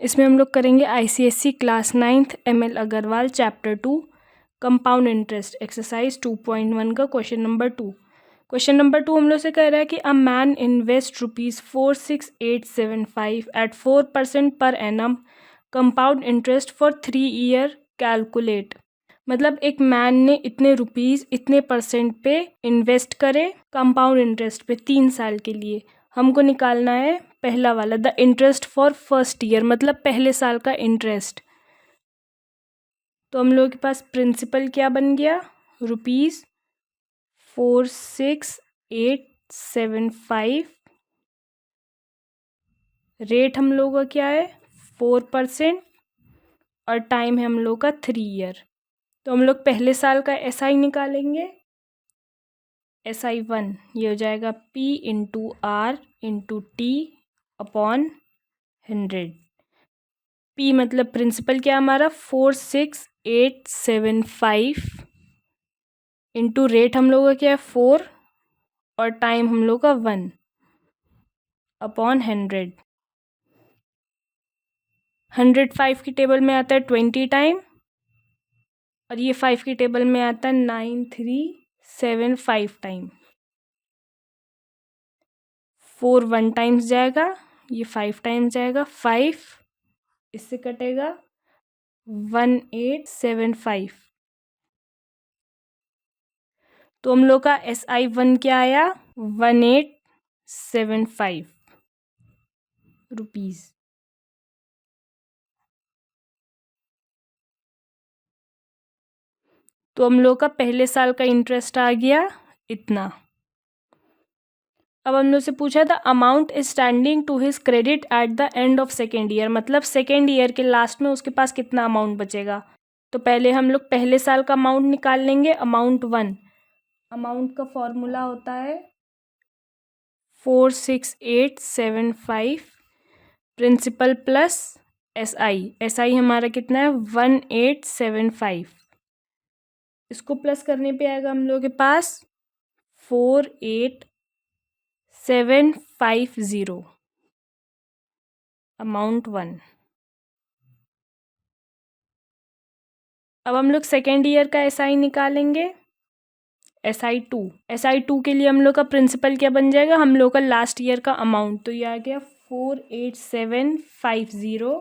इसमें हम लोग करेंगे ICSE class 9th ML Agarwal chapter 2 compound interest exercise 2.1 का क्वेश्चन नंबर 2। क्वेश्चन नंबर 2 हम लोग से कह रहा है कि a man invest ₹46875 at 4% per annum compound interest for 3 year calculate. मतलब एक मैन ने इतने रुपीस इतने परसेंट पे इन्वेस्ट करे कंपाउंड इंटरेस्ट पे 3 साल के लिए। हमको निकालना है पहला वाला, the interest for first year, मतलब पहले साल का इंटरेस्ट। तो हम लोगों के पास प्रिंसिपल क्या बन गया, ₹46,875। रेट हम लोगों का क्या है 4% और टाइम है हम लोग का 3 ईयर। तो हम लोग पहले साल का SI निकालेंगे। SI1 ये हो जाएगा P into R into T upon 100। P मतलब प्रिंसिपल क्या हमारा 46,875 इंटू रेट हम लोग का क्या है 4 और टाइम हम लोग का 1 अपॉन 100। 105 की टेबल में आता है 20 टाइम और ये 5 की टेबल में आता है 9375 टाइम। 4 1 टाइम्स जाएगा, ये 5 टाइम्स जाएगा, 5 इससे कटेगा 1875। तो हम लोग का SI1 क्या आया 1875 रुपीज़। तो हम लोग का पहले साल का इंटरेस्ट आ गया इतना। अब हम लोग से पूछा था amount standing to his credit at the end of second year, मतलब सेकेंड ईयर के लास्ट में उसके पास कितना अमाउंट बचेगा। तो पहले हम लोग पहले साल का अमाउंट निकाल लेंगे, अमाउंट 1। अमाउंट का फॉर्मूला होता है 46,875 प्रिंसिपल प्लस SI हमारा कितना है 1875। इसको प्लस करने पे आएगा हम लोग के पास 48,750 अमाउंट 1। अब हम लोग सेकेंड ईयर का SI निकालेंगे। SI2 के लिए हम लोग का प्रिंसिपल क्या बन जाएगा, हम लोग का लास्ट ईयर का अमाउंट। तो ये आ गया 48,750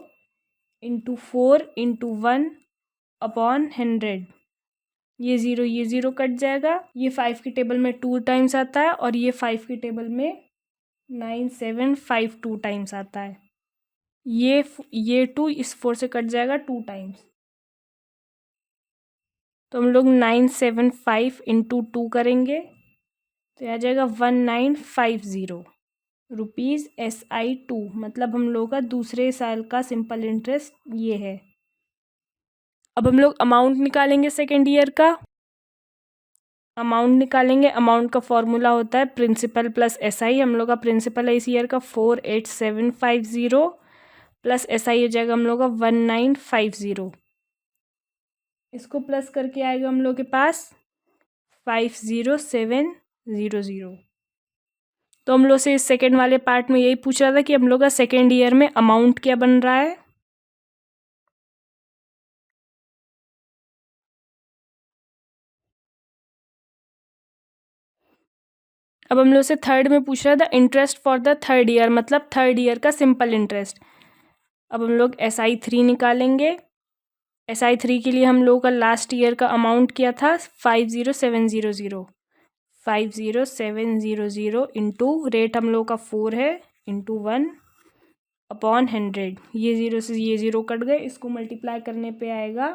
इंटू 4 इंटू 1 अपॉन 100। ये ज़ीरो कट जाएगा। ये 5 की टेबल में 2 टाइम्स आता है और ये 5 की टेबल में 9752 टाइम्स आता है। ये 2 इस 4 से कट जाएगा 2 टाइम्स। तो हम लोग 975 इंटू 2 करेंगे तो यह आ जाएगा 1950 रुपीज़ SI2। मतलब हम लोग का दूसरे साल का सिंपल इंटरेस्ट ये है। अब हम लोग अमाउंट निकालेंगे सेकेंड ईयर का। अमाउंट निकालेंगे, अमाउंट का फॉर्मूला होता है प्रिंसिपल प्लस SI। हम लोग का प्रिंसिपल है इस ईयर का 48,750 प्लस SI हो जाएगा हम लोग का 1950। इसको प्लस करके आएगा हम लोग के पास 50,700। तो हम लोग से इस सेकेंड वाले पार्ट में यही पूछ रहा था कि हम लोग का सेकेंड ईयर में अमाउंट क्या बन रहा है। अब हम लोग से थर्ड में पूछ रहा था interest for the third year, मतलब थर्ड ईयर का सिंपल इंटरेस्ट। अब हम लोग SI3 निकालेंगे। SI3 के लिए हम लोग का लास्ट ईयर का अमाउंट क्या था 50,700 इंटू रेट हम लोग का 4 है इंटू 1 अपॉन 100। ये ज़ीरो से ये ज़ीरो कट गए, इसको मल्टीप्लाई करने पे आएगा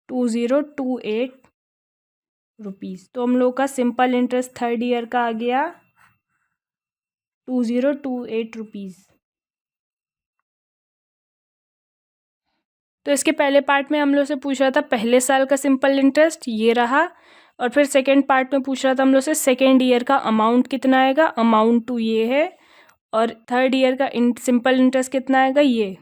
2028 रुपीज़। तो हम लोग का सिंपल इंटरेस्ट थर्ड ईयर का आ गया 2028 रुपीज़। तो इसके पहले पार्ट में हम लोग से पूछ रहा था पहले साल का सिंपल इंटरेस्ट ये रहा, और फिर सेकेंड पार्ट में पूछ रहा था हम लोग से सेकेंड ईयर का अमाउंट कितना आएगा, अमाउंट 2 ये है, और थर्ड ईयर का सिंपल इंटरेस्ट कितना आएगा ये।